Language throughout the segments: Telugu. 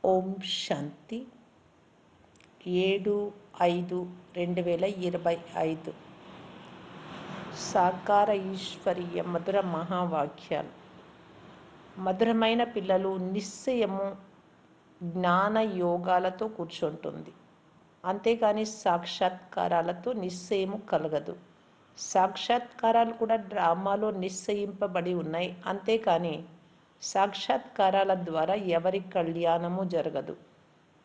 ఓం శాంతి 7/5/2025 సాకార ఈశ్వరీయ మధుర మహావాక్యాలు. మధురమైన పిల్లలు నిశ్చయము జ్ఞాన యోగాలతో కూర్చుంటుంది, అంతేకాని సాక్షాత్కారాలతో నిశ్చయము కలగదు. సాక్షాత్కారాలు కూడా డ్రామాలో నిశ్చయింపబడి ఉన్నాయి, అంతేకాని సాక్షాత్కారాల ద్వారా ఎవరి కళ్యాణము జరగదు.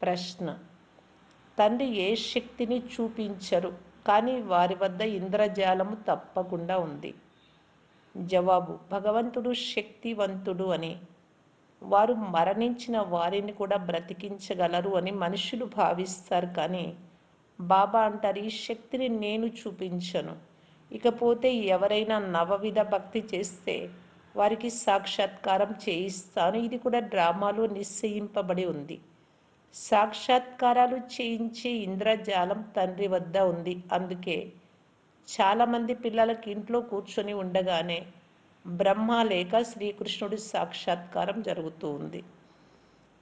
ప్రశ్న: తండ్రి ఏ శక్తిని చూపించరు, కానీ వారి వద్ద ఇంద్రజాలము తప్పకుండా ఉంది. జవాబు: భగవంతుడు శక్తివంతుడు అని, వారు మరణించిన వారిని కూడా బ్రతికించగలరు అని మనుషులు భావిస్తారు. కానీ బాబా అంటారు, ఈ శక్తిని నేను చూపించను. ఇకపోతే ఎవరైనా నవవిధ భక్తి చేస్తే వారికి సాక్షాత్కారం చేయిస్తాను. ఇది కూడా డ్రామాలో నిశ్చయింపబడి ఉంది. సాక్షాత్కారాలు చేయించే ఇంద్రజాలం తండ్రి వద్ద ఉంది. అందుకే చాలామంది పిల్లలకి ఇంట్లో కూర్చొని ఉండగానే బ్రహ్మ లేక శ్రీకృష్ణుడి సాక్షాత్కారం జరుగుతూ ఉంది.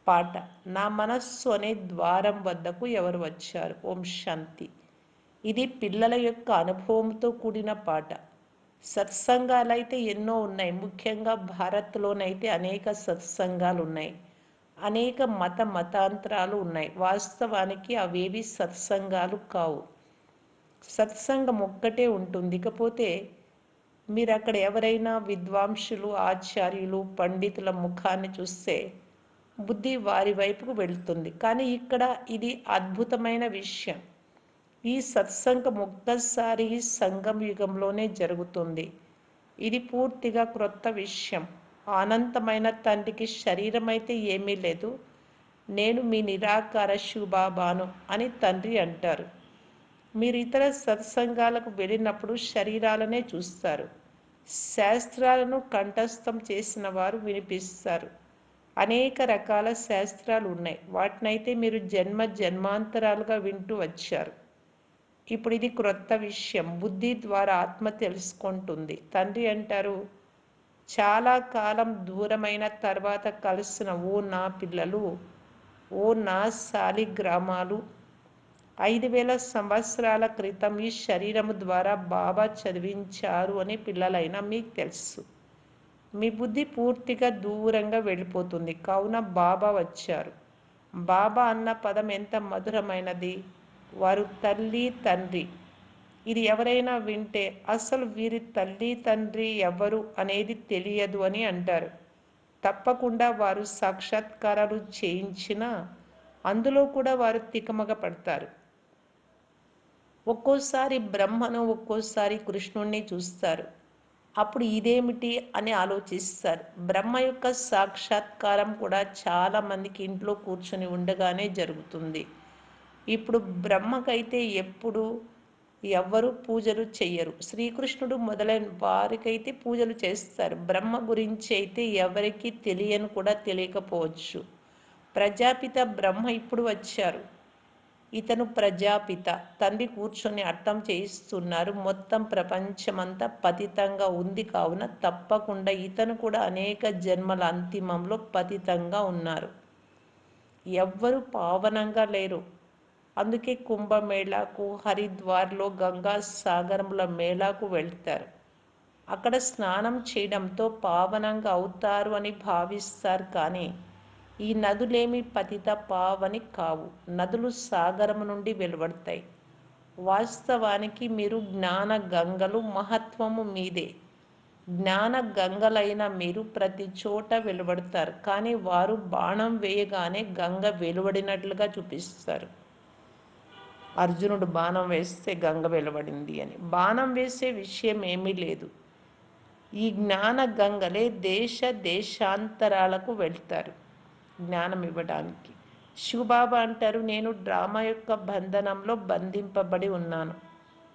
పాట: నా మనస్సు అనే ద్వారం వద్దకు ఎవరు వచ్చారు. ఓం శాంతి. ఇది పిల్లల యొక్క అనుభవంతో కూడిన పాట. సత్సంగాలైతే ఎన్నో ఉన్నాయి. ముఖ్యంగా భారత్లోనైతే అనేక సత్సంగాలు ఉన్నాయి, అనేక మతాంతరాలు ఉన్నాయి. వాస్తవానికి అవేవి సత్సంగాలు కావు. సత్సంగం ఒక్కటే ఉంటుంది. ఇకపోతే మీరు అక్కడ ఎవరైనా విద్వాంసులు, ఆచార్యులు, పండితుల ముఖాన్ని చూస్తే బుద్ధి వారి వైపుకు వెళుతుంది. కానీ ఇక్కడ ఇది అద్భుతమైన విషయం. ఈ సత్సంగం ఒక్కసారి సంగం యుగంలోనే జరుగుతుంది. ఇది పూర్తిగా క్రొత్త విషయం. అనంతమైన తండ్రికి శరీరం అయితే ఏమీ లేదు. నేను మీ నిరాకార శివబాబాను అని తండ్రి అంటారు. మీరు ఇతర సత్సంగాలకు వెళ్ళినప్పుడు శరీరాలనే చూస్తారు. శాస్త్రాలను కంఠస్థం చేసిన వారు వినిపిస్తారు. అనేక రకాల శాస్త్రాలు ఉన్నాయి. వాటినైతే మీరు జన్మాంతరాలుగా వింటూ వచ్చారు. ఇప్పుడు ఇది క్రొత్త విషయం. బుద్ధి ద్వారా ఆత్మ తెలుసుకుంటుంది. తండ్రి అంటారు, చాలా కాలం దూరమైన తర్వాత కలిసిన ఓ నా పిల్లలు, ఓ నా శాలిగ్రామాలు, 5000 సంవత్సరాల క్రితం ఈ శరీరము ద్వారా బాబా చదివించారు అని పిల్లలైనా మీకు తెలుసు. మీ బుద్ధి పూర్తిగా దూరంగా వెళ్ళిపోతుంది. కావున బాబా వచ్చారు. బాబా అన్న పదం ఎంత మధురమైనది. వారు తల్లి తండ్రి. ఇది ఎవరైనా వింటే అసలు వీరి తల్లి తండ్రి ఎవరు అనేది తెలియదు అని అంటారు. తప్పకుండా వారు సాక్షాత్కారాలు చేయించినా అందులో కూడా వారు తికమక పడతారు. ఒక్కోసారి బ్రహ్మను, ఒక్కోసారి కృష్ణుణ్ణి చూస్తారు. అప్పుడు ఇదేమిటి అని ఆలోచిస్తారు. బ్రహ్మ యొక్క సాక్షాత్కారం కూడా చాలా మందికి ఇంట్లో కూర్చొని ఉండగానే జరుగుతుంది. ఇప్పుడు బ్రహ్మకైతే ఎప్పుడు ఎవ్వరూ పూజలు చెయ్యరు. శ్రీకృష్ణుడు మొదలైన వారికైతే పూజలు చేస్తారు. బ్రహ్మ గురించి అయితే ఎవరికి తెలియని కూడా తెలియకపోవచ్చు. ప్రజాపిత బ్రహ్మ ఇప్పుడు వచ్చారు. ఇతను ప్రజాపిత. తండ్రి కూర్చొని అర్థం చేయిస్తున్నారు. మొత్తం ప్రపంచమంతా పతితంగా ఉంది. కావున తప్పకుండా ఇతను కూడా అనేక జన్మల అంతిమంలో పతితంగా ఉన్నారు. ఎవ్వరూ పావనంగా లేరు. అందుకే కుంభమేళాకు, హరిద్వార్లో గంగా సాగరముల మేళాకు వెళ్తారు. అక్కడ స్నానం చేయడంతో పావనంగా అవుతారు అని భావిస్తారు. కానీ ఈ నదులేమి పతిత పావని కావు. నదులు సాగరము నుండి వెలువడతాయి. వాస్తవానికి మీరు జ్ఞాన గంగలు. మహత్వము మీదే. జ్ఞాన గంగలైన మీరు ప్రతి చోట వెలువడతారు. కానీ వారు బాణం వేయగానే గంగ వెలువడినట్లుగా చూపిస్తారు. అర్జునుడు బాణం వేస్తే గంగ వెలువడింది అని. బాణం వేసే విషయం ఏమీ లేదు. ఈ జ్ఞాన గంగలే దేశాంతరాలకు వెళ్తారు జ్ఞానం ఇవ్వడానికి. శివబాబా అంటారు, నేను డ్రామా యొక్క బంధనంలో బంధింపబడి ఉన్నాను.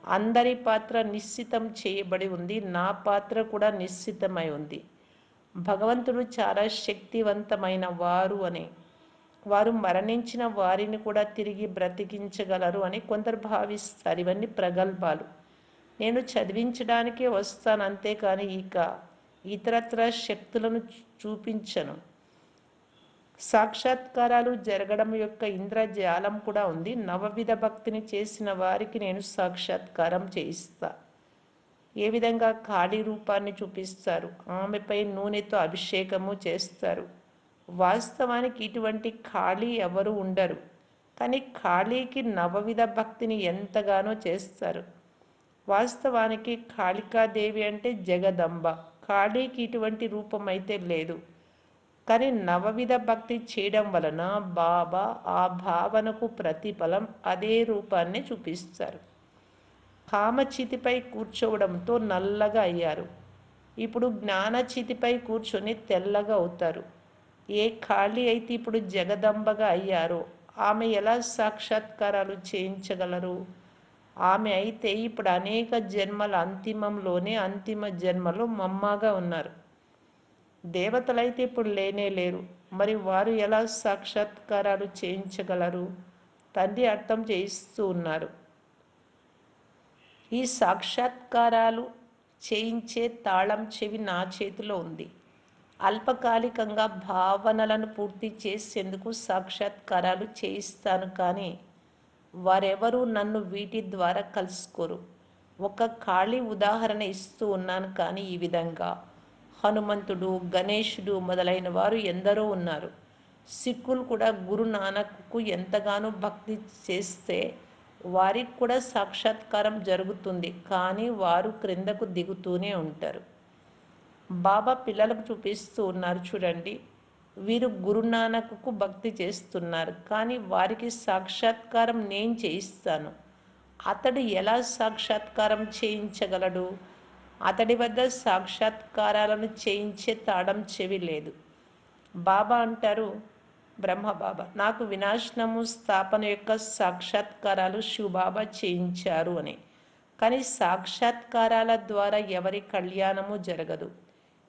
అందరి పాత్ర నిశ్చితం చేయబడి ఉంది. నా పాత్ర కూడా నిశ్చితమై ఉంది. భగవంతుడు చాలా శక్తివంతమైన వారు అని, వారు మరణించిన వారిని కూడా తిరిగి బ్రతికించగలరు అని కొందరు భావిస్తారు. ఇవన్నీ ప్రగల్భాలు. నేను చదివించడానికే వస్తాను, అంతేకాని ఇక ఇతరత్ర శక్తులను చూపించను. సాక్షాత్కారాలు జరగడం యొక్క ఇంద్రజాలం కూడా ఉంది. నవవిధ భక్తిని చేసిన వారికి నేను సాక్షాత్కారం చేయిస్తా. ఏ విధంగా కాళీ రూపాన్ని చూపిస్తారు, ఆమెపై నూనెతో అభిషేకము చేస్తారు. వాస్తవానికి ఇటువంటి ఖాళీ ఎవరు ఉండరు, కానీ ఖాళీకి నవవిధ భక్తిని ఎంతగానో చేస్తారు. వాస్తవానికి కాళికాదేవి అంటే జగదంబ. కాళీకి ఇటువంటి రూపం అయితే లేదు, కానీ నవవిధ భక్తి చేయడం వలన బాబా ఆ భావనకు ప్రతిఫలం అదే రూపాన్ని చూపిస్తారు. కామచితిపై కూర్చోవడంతో నల్లగా అయ్యారు, ఇప్పుడు జ్ఞానచితిపై కూర్చొని తెల్లగా అవుతారు. ఏ ఖాళీ అయితే ఇప్పుడు జగదంబగా అయ్యారో ఆమె ఎలా సాక్షాత్కారాలు చేయించగలరు? ఆమె అయితే ఇప్పుడు అనేక జన్మల అంతిమంలోనే అంతిమ జన్మలో మమ్మగా ఉన్నారు. దేవతలైతే ఇప్పుడు లేనే లేరు, మరి వారు ఎలా సాక్షాత్కారాలు చేయించగలరు? తండ్రి అర్థం చేయిస్తూ ఉన్నారు. ఈ సాక్షాత్కారాలు చేయించే తాళం చెవి నా చేతిలో ఉంది. అల్పకాలికంగా భావనలను పూర్తి చేసేందుకు సాక్షాత్కారాలు చేయిస్తాను, కానీ వారెవరూ నన్ను వీటి ద్వారా కలుసుకోరు. ఒక ఖాళీ ఉదాహరణ ఇస్తూ ఉన్నాను, కానీ ఈ విధంగా హనుమంతుడు, గణేశుడు మొదలైన వారు ఎందరో ఉన్నారు. సిక్కులు కూడా గురు నానక్కు ఎంతగానో భక్తి చేస్తే వారికి కూడా సాక్షాత్కారం జరుగుతుంది, కానీ వారు క్రిందకు దిగుతూనే ఉంటారు. బాబా పిల్లలకు చూపిస్తూ ఉన్నారు, చూడండి, వీరు గురునానక్కు భక్తి చేస్తున్నారు, కానీ వారికి సాక్షాత్కారం నేను చేయిస్తాను. అతడు ఎలా సాక్షాత్కారం చేయించగలడు? అతడి వద్ద సాక్షాత్కారాలను చేయించే తాళం చెవి లేదు. బాబా అంటారు, బ్రహ్మబాబా, నాకు వినాశనము స్థాపన యొక్క సాక్షాత్కారాలు శివబాబా చేయించారు అని. కానీ సాక్షాత్కారాల ద్వారా ఎవరి కళ్యాణము జరగదు.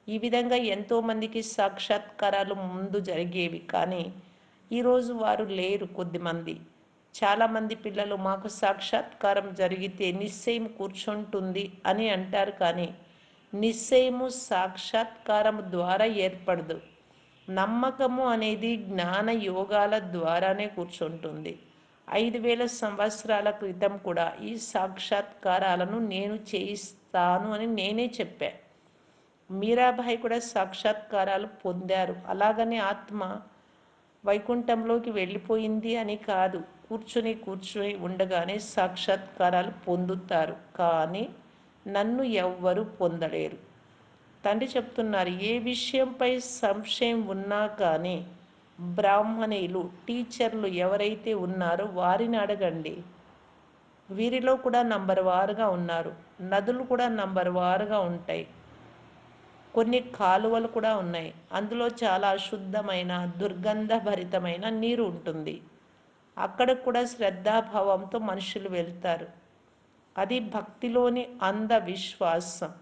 ఈ విధంగా ఎంతోమందికి సాక్షాత్కారాలు ముందు జరిగేవి, కానీ ఈరోజు వారు లేరు. కొద్దిమంది, చాలామంది పిల్లలు మాకు సాక్షాత్కారం జరిగితే నిశ్చయం కూర్చుంటుంది అని అంటారు, కానీ నిశ్చయము సాక్షాత్కారం ద్వారా ఏర్పడదు. నమ్మకము అనేది జ్ఞాన యోగాల ద్వారానే కూర్చుంటుంది. 5000 సంవత్సరాల క్రితం కూడా ఈ సాక్షాత్కారాలను నేను చేయిస్తాను అని నేనే చెప్పా. మీరాబాయి కూడా సాక్షాత్కారాలు పొందారు. అలాగని ఆత్మ వైకుంఠంలోకి వెళ్ళిపోయింది అని కాదు. కూర్చుని ఉండగానే సాక్షాత్కారాలు పొందుతారు, కానీ నన్ను ఎవ్వరూ పొందలేరు. తండ్రి చెప్తున్నారు, ఏ విషయంపై సంశయం ఉన్నా కానీ బ్రాహ్మణులు, టీచర్లు ఎవరైతే ఉన్నారో వారిని అడగండి. వీరిలో కూడా నంబర్ వారుగా ఉన్నారు. నదులు కూడా నంబర్ వారుగా ఉంటాయి. కొన్ని కాలువలు కూడా ఉన్నాయి, అందులో చాలా అశుద్ధమైన దుర్గంధభరితమైన నీరు ఉంటుంది. అక్కడ కూడా శ్రద్ధాభావంతో మనుషులు వెళ్తారు. అది భక్తిలోని అంధవిశ్వాసం.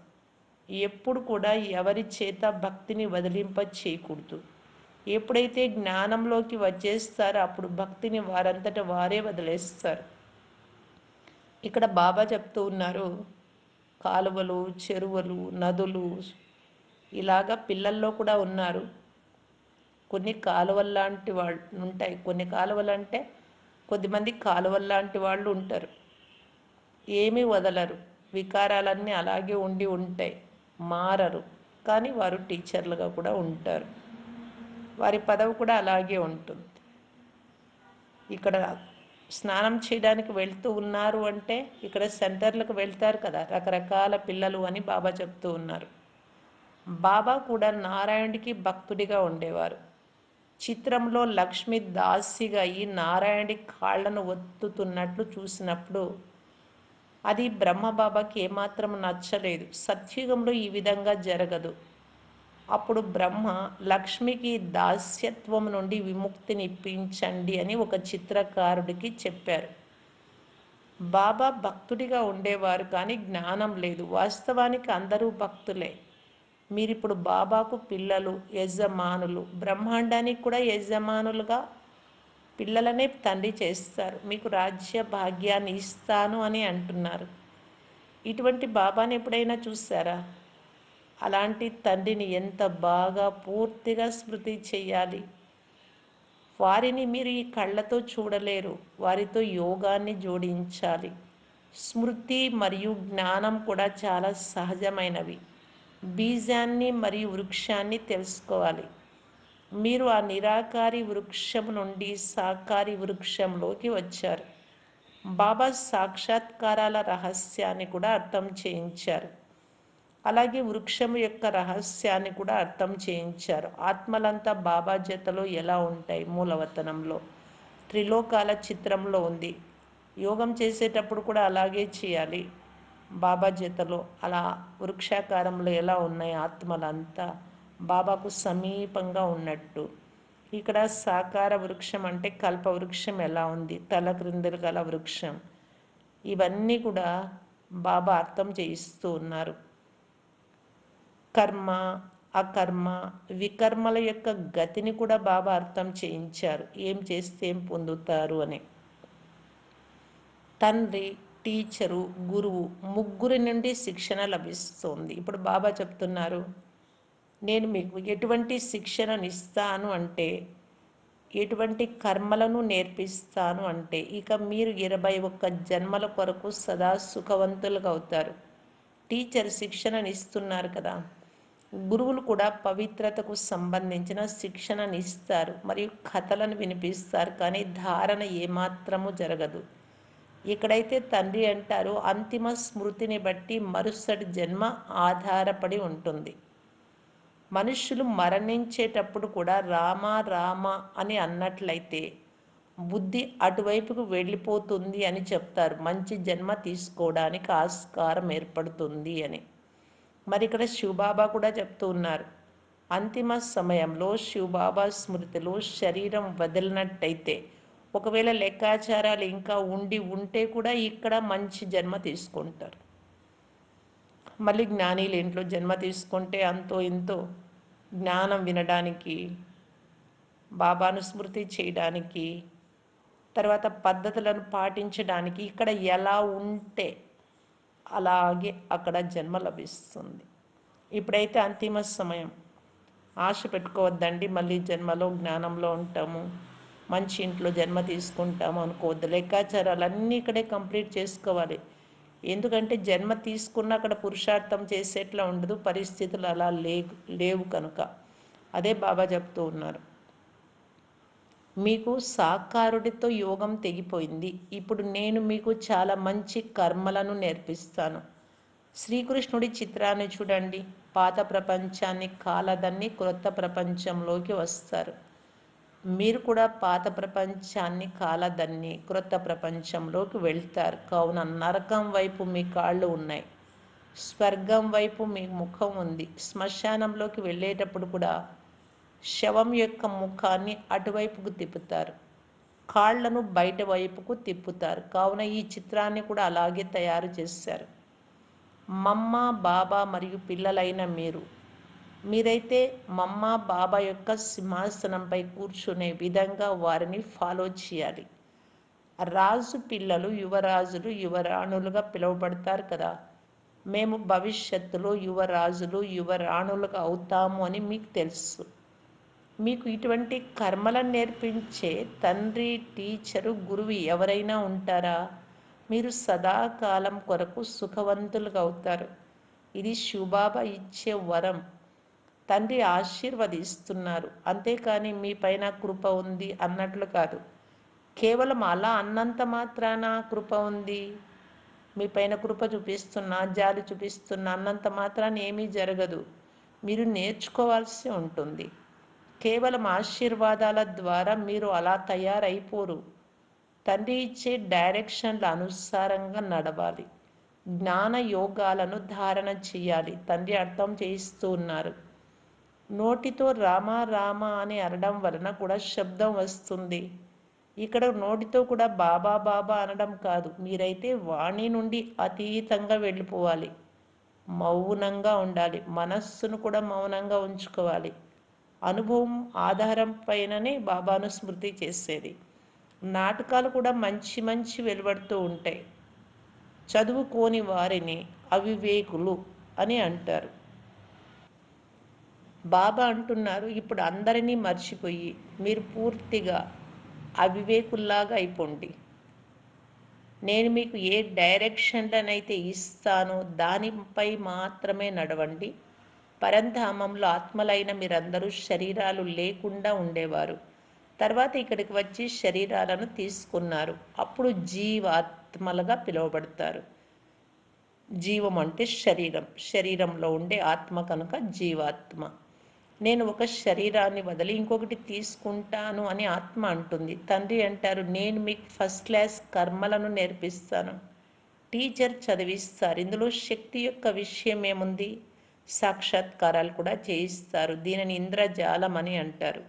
ఎప్పుడు కూడా ఎవరి చేత భక్తిని వదిలింప చేయకూడదు. ఎప్పుడైతే జ్ఞానంలోకి వచ్చేస్తారో అప్పుడు భక్తిని వారంతట వారే వదిలేస్తారు. ఇక్కడ బాబా చెప్తూ ఉన్నారు, కాలువలు, చెరువులు, నదులు ఇలాగా పిల్లల్లో కూడా ఉన్నారు. కొన్ని కాలువల్లాంటి వాళ్ళు ఉంటాయి. కొన్ని కాలువలు అంటే కొద్దిమంది కాలువల్లాంటి వాళ్ళు ఉంటారు, ఏమీ వదలరు, వికారాలన్నీ అలాగే ఉండి ఉంటాయి, మారరు, కానీ వారు టీచర్లుగా కూడా ఉంటారు. వారి పదవి కూడా అలాగే ఉంటుంది. ఇక్కడ స్నానం చేయడానికి వెళ్తూ ఉన్నారు అంటే ఇక్కడ సెంటర్లకు వెళ్తారు కదా రకరకాల పిల్లలు అని బాబా చెప్తూ ఉన్నారు. బాబా కూడా నారాయణుడికి భక్తుడిగా ఉండేవారు. చిత్రంలో లక్ష్మి దాసిగా ఈ నారాయణుడి కాళ్లను ఒత్తుతున్నట్లు చూసినప్పుడు అది బ్రహ్మబాబాకి ఏమాత్రం నచ్చలేదు. సత్యుగంలో ఈ విధంగా జరగదు. అప్పుడు బ్రహ్మ లక్ష్మికి దాస్యత్వం నుండి విముక్తిని ఇప్పించండి అని ఒక చిత్రకారుడికి చెప్పారు. బాబా భక్తుడిగా ఉండేవారు, కానీ జ్ఞానం లేదు. వాస్తవానికి అందరూ భక్తులే. మీరిప్పుడు బాబాకు పిల్లలు, యజమానులు. బ్రహ్మాండానికి కూడా యజమానులుగా పిల్లలనే తండ్రి చేస్తారు. మీకు రాజ్య భాగ్యాన్ని ఇస్తాను అని అంటున్నారు. ఇటువంటి బాబాని ఎప్పుడైనా చూసారా? అలాంటి తండ్రిని ఎంత బాగా పూర్తిగా స్మృతి చేయాలి. వారిని మీరు ఈ కళ్ళతో చూడలేరు. వారితో యోగాన్ని జోడించాలి. స్మృతి మరియు జ్ఞానం కూడా చాలా సహజమైనవి. బీజాన్ని మరియు వృక్షాన్ని తెలుసుకోవాలి. మీరు ఆ నిరాకారి వృక్షం నుండి సాకారి వృక్షంలోకి వచ్చారు. బాబా సాక్షాత్కారాల రహస్యాన్ని కూడా అర్థం చేయించారు. అలాగే వృక్షం యొక్క రహస్యాన్ని కూడా అర్థం చేయించారు. ఆత్మలంతా బాబా జతలో ఎలా ఉంటాయి? మూలవతనంలో త్రిలోకాల చిత్రంలో ఉంది. యోగం చేసేటప్పుడు కూడా అలాగే చేయాలి. బాబా జతలో అలా వృక్షాకారంలో ఎలా ఉన్నాయి ఆత్మలంతా బాబాకు సమీపంగా ఉన్నట్టు. ఇక్కడ సాకార వృక్షం అంటే కల్ప వృక్షం ఎలా ఉంది, తల క్రిందలు గల వృక్షం. ఇవన్నీ కూడా బాబా అర్థం చేయిస్తూ ఉన్నారు. కర్మ, అకర్మ, వికర్మల యొక్క గతిని కూడా బాబా అర్థం చేయించారు. ఏం చేస్తే ఏం పొందుతారు అని. తండ్రి, టీచరు, గురువు ముగ్గురి నుండి శిక్షణ లభిస్తుంది. ఇప్పుడు బాబా చెప్తున్నారు, నేను మీకు ఎటువంటి శిక్షణను ఇస్తాను అంటే, ఎటువంటి కర్మలను నేర్పిస్తాను అంటే, ఇక మీరు 21 జన్మల కొరకు సదా సుఖవంతులుగా అవుతారు. టీచర్ శిక్షణను ఇస్తున్నారు కదా. గురువులు కూడా పవిత్రతకు సంబంధించిన శిక్షణను ఇస్తారు మరియు కథలను వినిపిస్తారు, కానీ ధారణ ఏమాత్రము జరగదు. ఇక్కడైతే తండ్రి అంటారు, అంతిమ స్మృతిని బట్టి మరుసటి జన్మ ఆధారపడి ఉంటుంది. మనుష్యులు మరణించేటప్పుడు కూడా రామ రామ అని అన్నట్లయితే బుద్ధి అటువైపుకు వెళ్ళిపోతుంది అని చెప్తారు. మంచి జన్మ తీసుకోవడానికి ఆస్కారం ఏర్పడుతుంది అని. మరి ఇక్కడ శివబాబా కూడా చెప్తూ ఉన్నారు, అంతిమ సమయంలో శివబాబా స్మృతిలో శరీరం వదిలినట్టయితే, ఒకవేళ లెక్కాచారాలు ఇంకా ఉంటే కూడా ఇక్కడ మంచి జన్మ తీసుకుంటారు. మళ్ళీ జ్ఞానీల ఇంట్లో జన్మ తీసుకుంటే అంతో ఇంతో జ్ఞానం వినడానికి, బాబాను స్మృతి చేయడానికి, తర్వాత పద్ధతులను పాటించడానికి ఇక్కడ ఎలా ఉంటే అలాగే అక్కడ జన్మ లభిస్తుంది. ఇప్పుడైతే అంతిమ సమయం. ఆశ పెట్టుకోవద్దండి మళ్ళీ జన్మలో జ్ఞానంలో ఉంటాము, మంచి ఇంట్లో జన్మ తీసుకుంటాము అనుకోవద్దు. లెక్కాచారాలన్నీ ఇక్కడే కంప్లీట్ చేసుకోవాలి. ఎందుకంటే జన్మ తీసుకున్న అక్కడ పురుషార్థం చేసేట్లా ఉండదు, పరిస్థితులు అలా లేవు కనుక. అదే బాబా చెప్తూ ఉన్నారు, మీకు సాకారుడితో యోగం తెగిపోయింది. ఇప్పుడు నేను మీకు చాలా మంచి కర్మలను నేర్పిస్తాను. శ్రీకృష్ణుడి చిత్రాన్ని చూడండి. పాత ప్రపంచాన్ని కాలదన్ని క్రొత్త ప్రపంచంలోకి వస్తారు. మీరు కూడా పాత ప్రపంచాన్ని కాలదన్ని క్రొత్త ప్రపంచంలోకి వెళ్తారు. కావున నరకం వైపు మీ కాళ్ళు ఉన్నాయి, స్వర్గం వైపు మీ ముఖం ఉంది. శ్మశానంలోకి వెళ్ళేటప్పుడు కూడా శవం యొక్క ముఖాన్ని అటువైపుకు తిప్పుతారు, కాళ్లను బయట వైపుకు తిప్పుతారు. కావున ఈ చిత్రాన్ని కూడా అలాగే తయారు చేశారు. మమ్మ, బాబా మరియు పిల్లలైన మీరైతే మమ్మ బాబా యొక్క సింహాసనంపై కూర్చునే విధంగా వారిని ఫాలో చేయాలి. రాజు పిల్లలు యువరాజులు యువరాణులుగా పిలువబడతారు కదా. మేము భవిష్యత్తులో యువరాజులు యువరాణులుగా అవుతాము అని మీకు తెలుసు. మీకు ఇటువంటి కర్మలను నేర్పించే తండ్రి, టీచరు, గురువు ఎవరైనా ఉంటారా? మీరు సదాకాలం కొరకు సుఖవంతులుగా అవుతారు. ఇది శివబాబా ఇచ్చే వరం. తండ్రి ఆశీర్వదిస్తున్నారు, అంతేకాని మీ పైన కృప ఉంది అన్నట్లు కాదు. కేవలం అలా అన్నంత మాత్రాన కృప ఉంది, మీ పైన కృప చూపిస్తున్నా, జాలి చూపిస్తున్నా అన్నంత మాత్రాన ఏమీ జరగదు. మీరు నేర్చుకోవాల్సి ఉంటుంది. కేవలం ఆశీర్వాదాల ద్వారా మీరు అలా తయారైపోరు. తండ్రి ఇచ్చే డైరెక్షన్ల అనుసారంగా నడవాలి. జ్ఞాన యోగాలను ధారణ చేయాలి. తండ్రి అర్థం చేయిస్తూ ఉన్నారు, నోటితో రామ రామ అని అనడం వలన కూడా శబ్దం వస్తుంది. ఇక్కడ నోటితో కూడా బాబా బాబా అనడం కాదు, మీరైతే వాణి నుండి అతీతంగా వెళ్ళిపోవాలి. మౌనంగా ఉండాలి, మనస్సును కూడా మౌనంగా ఉంచుకోవాలి. అనుభవం ఆధారం పైననే బాబాను స్మృతి చేసేది. నాటకాలు కూడా మంచి మంచి వెలువడుతూ ఉంటాయి. చదువుకోని వారిని అవివేకులు అని అంటారు. బాబా అంటున్నారు, ఇప్పుడు అందరినీ మర్చిపోయి మీరు పూర్తిగా అవివేకుల్లాగా అయిపోండి. నేను మీకు ఏ డైరెక్షన్లనైతే ఇస్తానో దానిపై మాత్రమే నడవండి. పరంధామంలో ఆత్మలైన మీరందరూ శరీరాలు లేకుండా ఉండేవారు. తర్వాత ఇక్కడికి వచ్చి శరీరాలను తీసుకున్నారు. అప్పుడు జీవాత్మలుగా పిలువబడతారు. జీవం అంటే శరీరం, శరీరంలో ఉండే ఆత్మ కనుక జీవాత్మ. నేను ఒక శరీరాన్ని వదిలి ఇంకొకటి తీసుకుంటాను అని ఆత్మ అంటుంది. తండ్రి అంటారు, నేను మీకు ఫస్ట్ క్లాస్ కర్మలను నేర్పిస్తాను, టీచర్ చదివిస్తారు. ఇందులో శక్తి యొక్క విషయం ఏముంది? సాక్షాత్కారాలు కూడా చేయిస్తారు. దీనిని ఇంద్రజాలం అని అంటారు.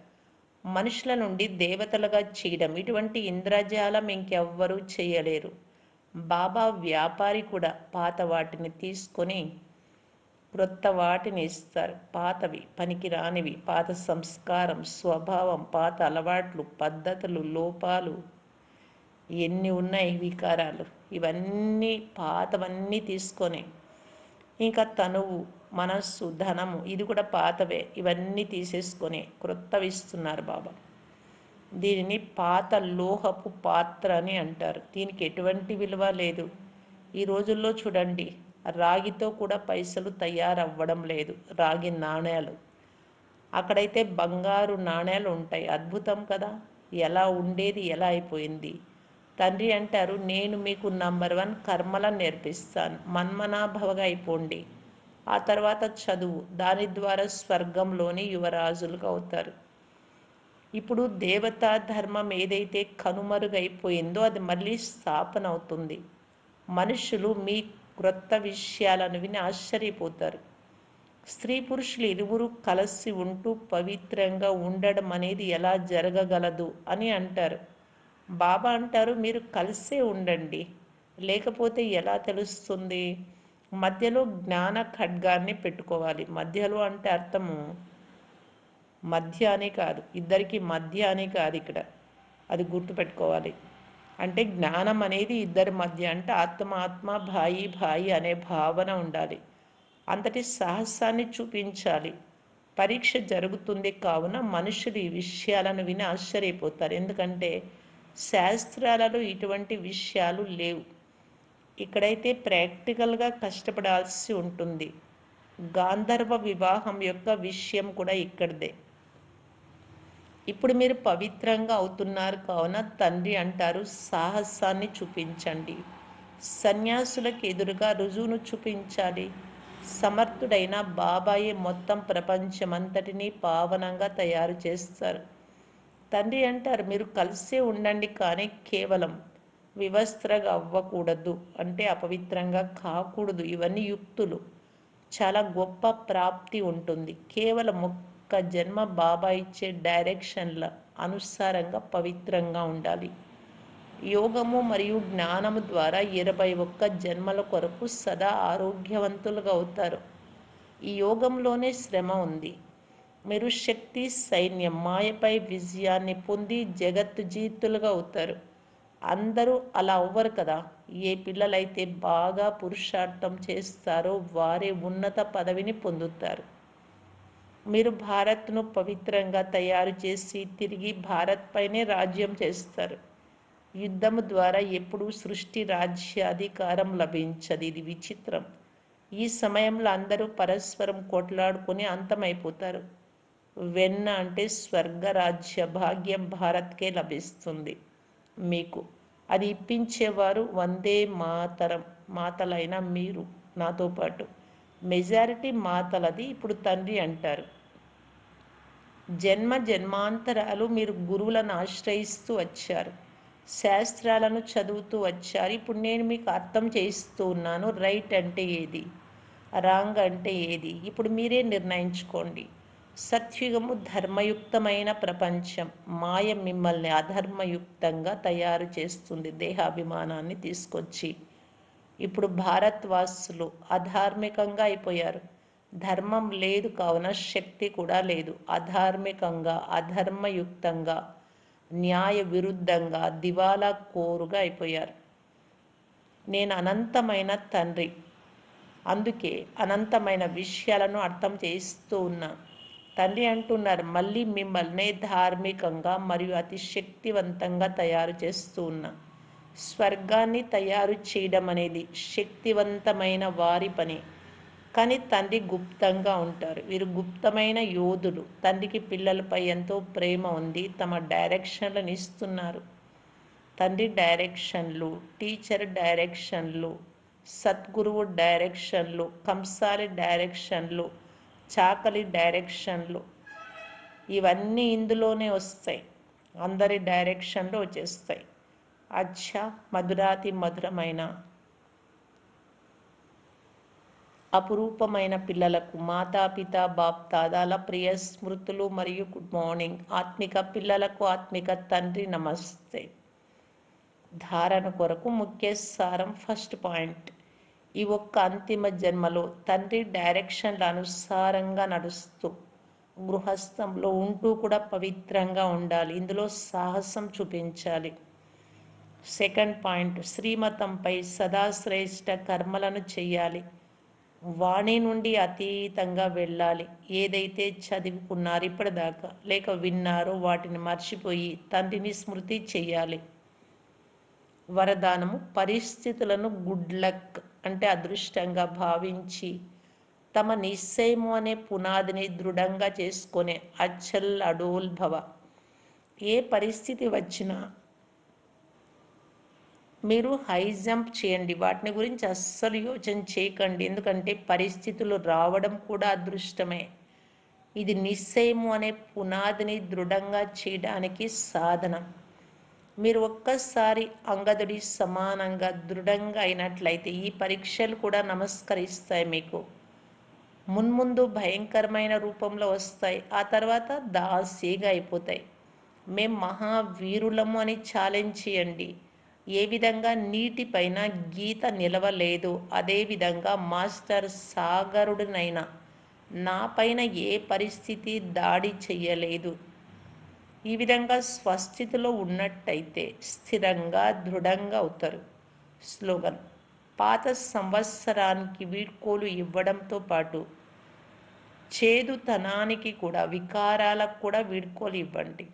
మనుషుల నుండి దేవతలుగా చేయడం, ఇటువంటి ఇంద్రజాలం ఇంకెవ్వరూ చేయలేరు. బాబా వ్యాపారి కూడా పాత వాటిని తీసుకొని క్రొత్త వాటిని ఇస్తారు. పాతవి పనికిరానివి, పాత సంస్కారం, స్వభావం, పాత అలవాట్లు, పద్ధతులు, లోపాలు ఎన్ని ఉన్నాయి వికారాలు, ఇవన్నీ పాతవన్నీ తీసుకొని, ఇంకా తనువు, మనస్సు, ధనము ఇది కూడా పాతవే, ఇవన్నీ తీసేసుకొని క్రొత్తవి ఇస్తున్నారు బాబా. దీనిని పాత లోహపు పాత్ర అని అంటారు. దీనికి ఎటువంటి విలువ లేదు. ఈ రోజుల్లో చూడండి, రాగితో కూడా పైసలు తయారవ్వడం లేదు. రాగి నాణేలు, అక్కడైతే బంగారు నాణేలు ఉంటాయి. అద్భుతం కదా, ఎలా ఉండేది ఎలా అయిపోయింది. తండ్రి అంటారు, నేను మీకు నంబర్ 1 కర్మలను నేర్పిస్తాను, మన్మనాభవగా అయిపోండి. ఆ తర్వాత చదువు, దాని ద్వారా స్వర్గంలోని యువరాజులుగా అవుతారు. ఇప్పుడు దేవతా ధర్మం ఏదైతే కనుమరుగైపోయిందో అది మళ్ళీ స్థాపన అవుతుంది. మనుషులు మీ క్రొత్త విషయాలను విని ఆశ్చర్యపోతారు. స్త్రీ పురుషులు ఇరువురు కలిసి ఉంటూ పవిత్రంగా ఉండడం అనేది ఎలా జరగగలదు అని అంటారు. బాబా అంటారు, మీరు కలిసే ఉండండి, లేకపోతే ఎలా తెలుస్తుంది? మధ్యలో జ్ఞాన ఖడ్గాన్ని పెట్టుకోవాలి. మధ్యలో అంటే అర్థము మధ్య అని కాదు, ఇద్దరికి మధ్య అని కాదు ఇక్కడ, అది గుర్తుపెట్టుకోవాలి. అంటే జ్ఞానం అనేది ఇద్దరి మధ్య, అంటే ఆత్మ ఆత్మ, భాయి భాయి అనే భావన ఉండాలి. అంతటి సాహసాన్ని చూపించాలి. పరీక్ష జరుగుతుంది కావున మనుషులు ఈ విషయాలను విని ఆశ్చర్యపోతారు. ఎందుకంటే శాస్త్రాలలో ఇటువంటి విషయాలు లేవు. ఇక్కడైతే ప్రాక్టికల్గా కష్టపడాల్సి ఉంటుంది. గాంధర్వ వివాహం యొక్క విషయం కూడా ఇక్కడిదే. ఇప్పుడు మీరు పవిత్రంగా అవుతున్నారు కావున తండ్రి అంటారు, సాహసాన్ని చూపించండి. సన్యాసులకు ఎదురుగా రుజువును చూపించాలి. సమర్థుడైన బాబాయే మొత్తం ప్రపంచమంతటినీ పావనంగా తయారు చేస్తారు. తండ్రి అంటారు, మీరు కలిసే ఉండండి, కానీ కేవలం వివస్త్రగా అవ్వకూడదు, అంటే అపవిత్రంగా కాకూడదు. ఇవన్నీ యుక్తులు. చాలా గొప్ప ప్రాప్తి ఉంటుంది. కేవలం ఒక్క జన్మ బాబా ఇచ్చే డైరెక్షన్ల అనుసారంగా పవిత్రంగా ఉండాలి. యోగము మరియు జ్ఞానము ద్వారా 21 జన్మల కొరకు సదా ఆరోగ్యవంతులుగా అవుతారు. ఈ యోగంలోనే శ్రమ ఉంది. మీరు శక్తి సైన్యం మాయపై విజయాన్ని పొంది జగత్తు జీతులుగా అవుతారు. అందరూ అలా అవ్వరు కదా. ఏ పిల్లలైతే బాగా పురుషార్థం చేస్తారో వారే ఉన్నత పదవిని పొందుతారు. మీరు భారత్ను పవిత్రంగా తయారు చేసి తిరిగి భారత్ పైనే రాజ్యం చేస్తారు. యుద్ధము ద్వారా ఎప్పుడూ సృష్టి రాజ్యాధికారం లభించదు. ఇది విచిత్రం. ఈ సమయంలో అందరూ పరస్పరం కొట్లాడుకొని అంతమైపోతారు. వెన్న అంటే స్వర్గరాజ్య భాగ్యం భారత్కే లభిస్తుంది. మీకు అది ఇప్పించేవారు వందే మాతరం మాతలైన మీరు నాతో పాటు. మెజారిటీ మాతలది. ఇప్పుడు తండ్రి అంటారు, జన్మ జన్మాంతరాలు మీరు గురువులను ఆశ్రయిస్తూ వచ్చారు, శాస్త్రాలను చదువుతూ వచ్చారు. ఇప్పుడు నేను మీకు అర్థం చేయిస్తూ ఉన్నాను, రైట్ అంటే ఏది, రాంగ్ అంటే ఏది. ఇప్పుడు మీరే నిర్ణయించుకోండి. సత్యుగము ధర్మయుక్తమైన ప్రపంచం, మాయ మిమ్మల్ని అధర్మయుక్తంగా తయారు చేస్తుంది, దేహాభిమానాన్ని తీసుకొచ్చి. ఇప్పుడు భారత్వాసులు అధార్మికంగా అయిపోయారు. ధర్మం లేదు కావున శక్తి కూడా లేదు. అధార్మికంగా, అధర్మయుక్తంగా, న్యాయ విరుద్ధంగా, దివాలా కోరుగా అయిపోయారు. నేను అనంతమైన తండ్రి, అందుకే అనంతమైన విషయాలను అర్థం చేయిస్తూ ఉన్నా. తండ్రి అంటున్నారు, మళ్ళీ మిమ్మల్ని ధార్మికంగా మరియు అతి శక్తివంతంగా తయారు చేస్తూ ఉన్నా. స్వర్గాన్ని తయారు చేయడం అనేది శక్తివంతమైన వారి పని. కానీ తండ్రి గుప్తంగా ఉంటారు. వీరు గుప్తమైన యోధులు. తండ్రికి పిల్లలపై ఎంతో ప్రేమ ఉంది. తమ డైరెక్షన్లను ఇస్తున్నారు. తండ్రి డైరెక్షన్లు, టీచర్ డైరెక్షన్లు, సద్గురువు డైరెక్షన్లు, కంసాలి డైరెక్షన్లు, చాకలి డైరెక్షన్లు, ఇవన్నీ ఇందులోనే వస్తాయి. అందరి డైరెక్షన్లు వచ్చేస్తాయి. అచ్చా మధురాతి మధురమైన అపురూపమైన పిల్లలకు మాతాపిత బాప్ దాదాల ప్రియ స్మృతులు మరియు గుడ్ మార్నింగ్. ఆత్మిక పిల్లలకు ఆత్మిక తండ్రి నమస్తే. ధారణ కొరకు ముఖ్య సారం. ఫస్ట్ పాయింట్, ఈ ఒక్క అంతిమ జన్మలో తండ్రి డైరెక్షన్ల అనుసారంగా నడుస్తూ గృహస్థంలో ఉంటూ కూడా పవిత్రంగా ఉండాలి. ఇందులో సాహసం చూపించాలి. సెకండ్ పాయింట్, శ్రీమతంపై సదా శ్రేష్ట కర్మలను చేయాలి. వాణి నుండి అతీతంగా వెళ్ళాలి. ఏదైతే చదువుకున్నారో ఇప్పటిదాకా లేక విన్నారో వాటిని మర్చిపోయి తండ్రిని స్మృతి చేయాలి. వరదానము, పరిస్థితులను గుడ్ లక్ అంటే అదృష్టంగా భావించి తమ నిశ్చయము అనే పునాదిని దృఢంగా చేసుకునే అచల్ అడోల్ భవ. ఏ పరిస్థితి వచ్చినా మీరు హై జంప్ చేయండి. వాటిని గురించి అస్సలు యోచన చేయకండి. ఎందుకంటే పరిస్థితులు రావడం కూడా అదృష్టమే. ఇది నిశ్చయము అనే పునాదిని దృఢంగా చేయడానికి సాధన. మీరు ఒక్కసారి అంగదుడి సమానంగా దృఢంగా అయినట్లయితే ఈ పరీక్షలు కూడా నమస్కరిస్తాయి మీకు. మున్ముందు భయంకరమైన రూపంలో వస్తాయి. ఆ తర్వాత దాసీగా అయిపోతాయి. మేం మహావీరులము అని ఛాలెంజ్ చేయండి. ఏ విధంగా నీటిపైన గీత నిలవలేదు, అదేవిధంగా మాస్టర్ సాగరుడినైనా నాపైన ఏ పరిస్థితి దాడి చెయ్యలేదు. ఈ విధంగా స్వస్థితిలో ఉన్నట్టయితే స్థిరంగా దృఢంగా అవుతారు. స్లోగన్, పాత సంవత్సరానికి వీడ్కోలు ఇవ్వడంతో పాటు చేదుతనానికి కూడా, వికారాలకు కూడా వీడ్కోలు ఇవ్వండి.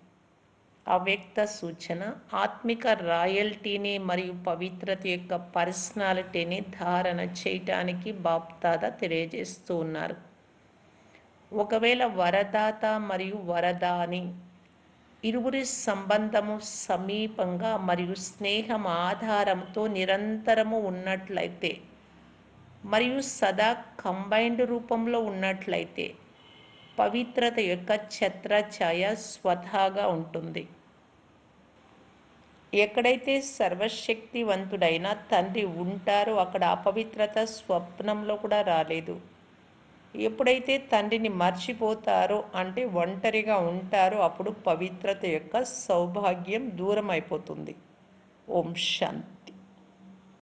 అవ్యక్త సూచన, ఆత్మిక రాయల్టీని మరియు పవిత్రత యొక్క పర్సనాలిటీని ధారణ చేయటానికి బాప్దాదా తెలియజేస్తూ ఉన్నారు. ఒకవేళ వరదాత మరియు వరదాని ఇరువురి సంబంధము సమీపంగా మరియు స్నేహం ఆధారంతో నిరంతరము ఉన్నట్లయితే మరియు సదా కంబైన్డ్ రూపంలో ఉన్నట్లయితే పవిత్రత యొక్క ఛత్రఛాయ స్వతహాగా ఉంటుంది. ఎక్కడైతే సర్వశక్తివంతుడైన తండ్రి ఉంటారో అక్కడ అపవిత్రత స్వప్నంలో కూడా రాలేదు. ఎప్పుడైతే తండ్రిని మర్చిపోతారో అంటే ఒంటరిగా ఉంటారో అప్పుడు పవిత్రత యొక్క సౌభాగ్యం దూరం అయిపోతుంది. ఓం శాంతి.